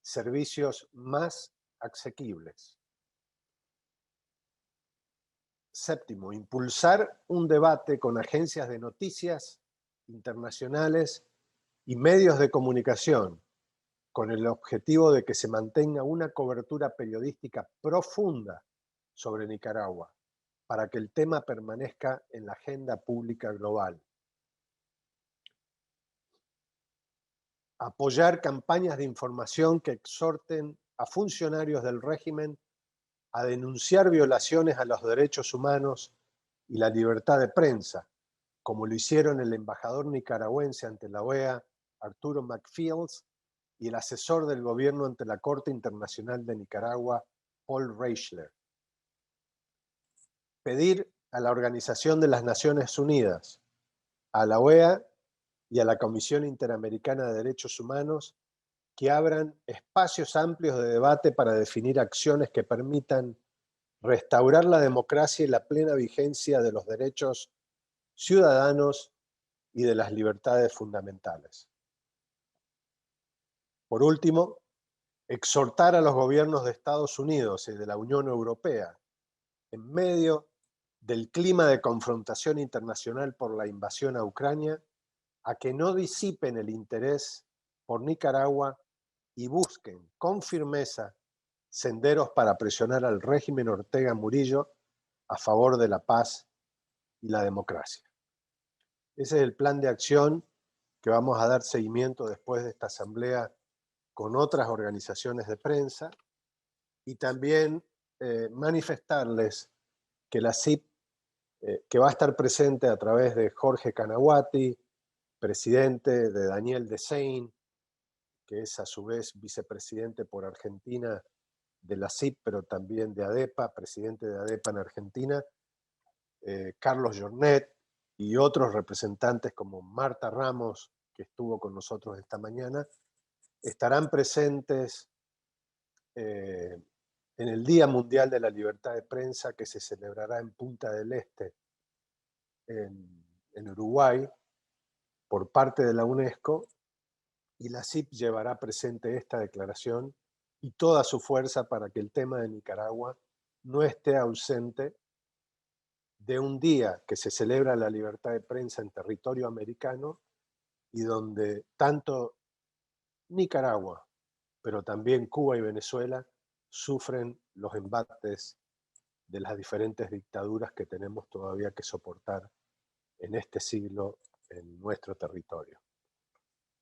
servicios más asequibles. Séptimo, impulsar un debate con agencias de noticias internacionales y medios de comunicación con el objetivo de que se mantenga una cobertura periodística profunda sobre Nicaragua para que el tema permanezca en la agenda pública global. Apoyar campañas de información que exhorten a funcionarios del régimen a denunciar violaciones a los derechos humanos y la libertad de prensa, como lo hicieron el embajador nicaragüense ante la OEA, Arturo McFields, y el asesor del gobierno ante la Corte Internacional de Nicaragua, Paul Reichler. Pedir a la Organización de las Naciones Unidas, a la OEA y a la Comisión Interamericana de Derechos Humanos que abran espacios amplios de debate para definir acciones que permitan restaurar la democracia y la plena vigencia de los derechos ciudadanos y de las libertades fundamentales. Por último, exhortar a los gobiernos de Estados Unidos y de la Unión Europea, en medio del clima de confrontación internacional por la invasión a Ucrania, a que no disipen el interés por Nicaragua y busquen con firmeza senderos para presionar al régimen Ortega Murillo a favor de la paz y la democracia. Ese es el plan de acción que vamos a dar seguimiento después de esta asamblea con otras organizaciones de prensa y también manifestarles que la CIP, que va a estar presente a través de Jorge Canaguati, presidente, de Daniel Desein, que es a su vez vicepresidente por Argentina de la CIP, pero también de ADEPA, presidente de ADEPA en Argentina, Carlos Jornet y otros representantes como Marta Ramos, que estuvo con nosotros esta mañana, estarán presentes en el Día Mundial de la Libertad de Prensa, que se celebrará en Punta del Este, en Uruguay, por parte de la UNESCO, y la CIP llevará presente esta declaración y toda su fuerza para que el tema de Nicaragua no esté ausente de un día que se celebra la libertad de prensa en territorio americano y donde tanto Nicaragua, pero también Cuba y Venezuela sufren los embates de las diferentes dictaduras que tenemos todavía que soportar en este siglo en nuestro territorio.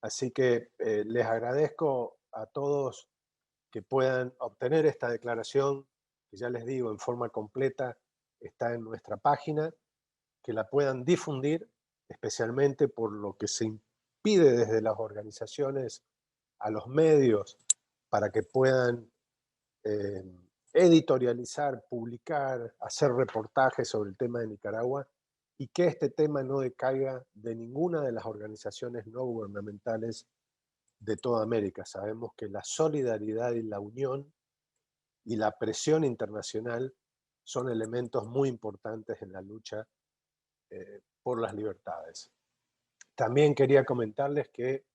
Así que les agradezco a todos que puedan obtener esta declaración, que ya les digo, en forma completa, está en nuestra página, que la puedan difundir, especialmente por lo que se impide desde las organizaciones a los medios, para que puedan editorializar, publicar, hacer reportajes sobre el tema de Nicaragua, y que este tema no decaiga de ninguna de las organizaciones no gubernamentales de toda América. Sabemos que la solidaridad y la unión y la presión internacional son elementos muy importantes en la lucha por las libertades. También quería comentarles que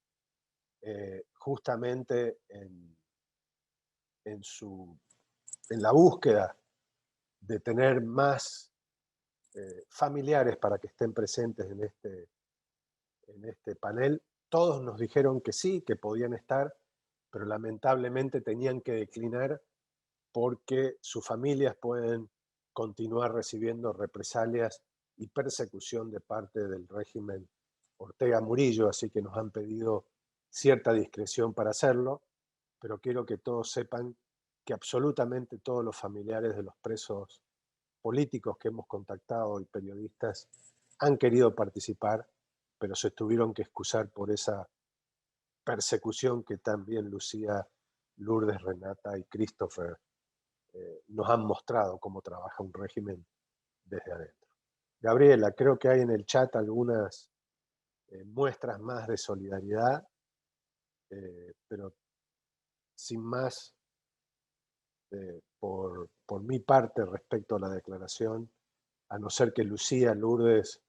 justamente en la búsqueda de tener más familiares para que estén presentes en este panel, todos nos dijeron que sí, que podían estar, pero lamentablemente tenían que declinar porque sus familias pueden continuar recibiendo represalias y persecución de parte del régimen Ortega Murillo, así que nos han pedido cierta discreción para hacerlo, pero quiero que todos sepan que absolutamente todos los familiares de los presos políticos que hemos contactado y periodistas han querido participar, pero se tuvieron que excusar por esa persecución que también Lucía, Lourdes, Renata y Christopher nos han mostrado cómo trabaja un régimen desde adentro. Gabriela, creo que hay en el chat algunas muestras más de solidaridad, pero sin más, por mi parte respecto a la declaración, a no ser que Lucía, Lourdes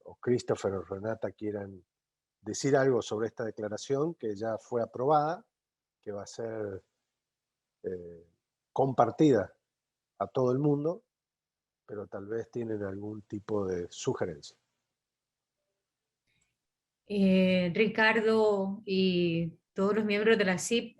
o Christopher o Renata quieran decir algo sobre esta declaración que ya fue aprobada, que va a ser compartida a todo el mundo, pero tal vez tienen algún tipo de sugerencia. Ricardo y todos los miembros de la CIP,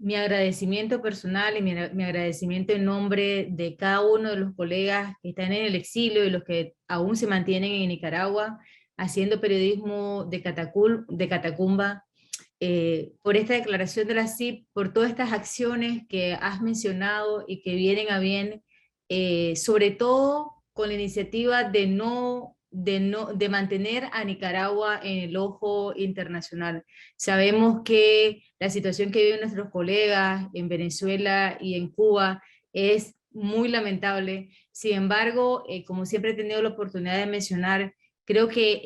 mi agradecimiento personal y mi agradecimiento en nombre de cada uno de los colegas que están en el exilio y los que aún se mantienen en Nicaragua haciendo periodismo de catacumba, por esta declaración de la CIP, por todas estas acciones que has mencionado y que vienen a bien, sobre todo con la iniciativa de mantener a Nicaragua en el ojo internacional. Sabemos que la situación que viven nuestros colegas en Venezuela y en Cuba es muy lamentable. Sin embargo, como siempre he tenido la oportunidad de mencionar, creo que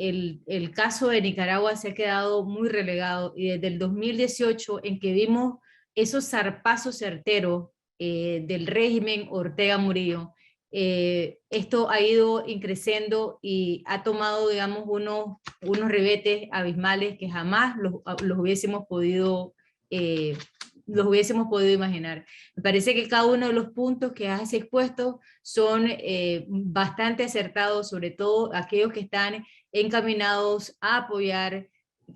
el caso de Nicaragua se ha quedado muy relegado, y desde el 2018, en que vimos esos zarpazos certeros del régimen Ortega Murillo, esto ha ido creciendo y ha tomado, digamos, unos ribetes abismales que jamás los hubiésemos podido imaginar. Me parece que cada uno de los puntos que has expuesto son bastante acertados, sobre todo aquellos que están encaminados a apoyar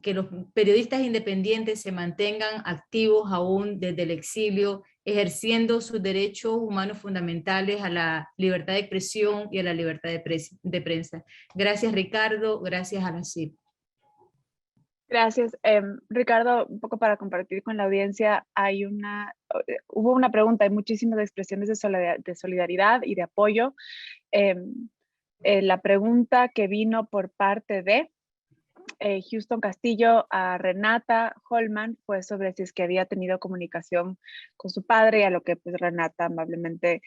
que los periodistas independientes se mantengan activos aún desde el exilio, ejerciendo sus derechos humanos fundamentales a la libertad de expresión y a la libertad de prensa. Gracias, Ricardo, gracias a la CIP. Gracias. Ricardo, un poco para compartir con la audiencia, hubo una pregunta, hay muchísimas expresiones de solidaridad y de apoyo. La pregunta que vino por parte de Houston Castillo a Renata Holman fue sobre si es que había tenido comunicación con su padre, a lo que pues Renata amablemente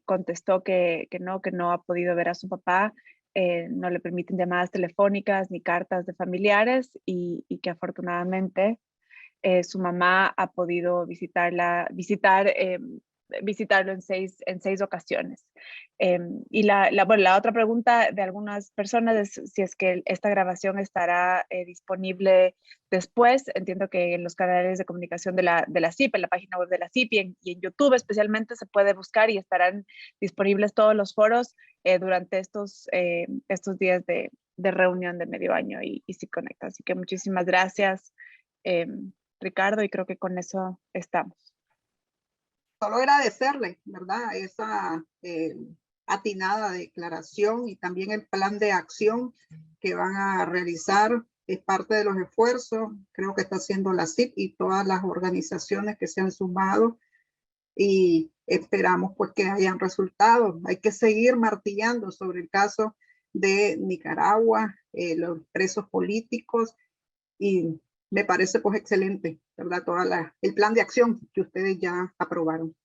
contestó que no ha podido ver a su papá, no le permiten llamadas telefónicas ni cartas de familiares y que afortunadamente su mamá ha podido visitarlo en seis ocasiones. Y la otra pregunta de algunas personas es si es que esta grabación estará disponible después. Entiendo que en los canales de comunicación de la CIP, en la página web de la CIP y en YouTube especialmente se puede buscar y estarán disponibles todos los foros durante estos días de reunión de medio año y si conecta. Así que muchísimas gracias, Ricardo, y creo que con eso estamos. Solo agradecerle, ¿verdad? Esa atinada declaración y también el plan de acción que van a realizar es parte de los esfuerzos. Creo que está haciendo la CIP y todas las organizaciones que se han sumado y esperamos pues que hayan resultados. Hay que seguir martillando sobre el caso de Nicaragua, los presos políticos y me parece pues excelente, ¿verdad? El plan de acción que ustedes ya aprobaron.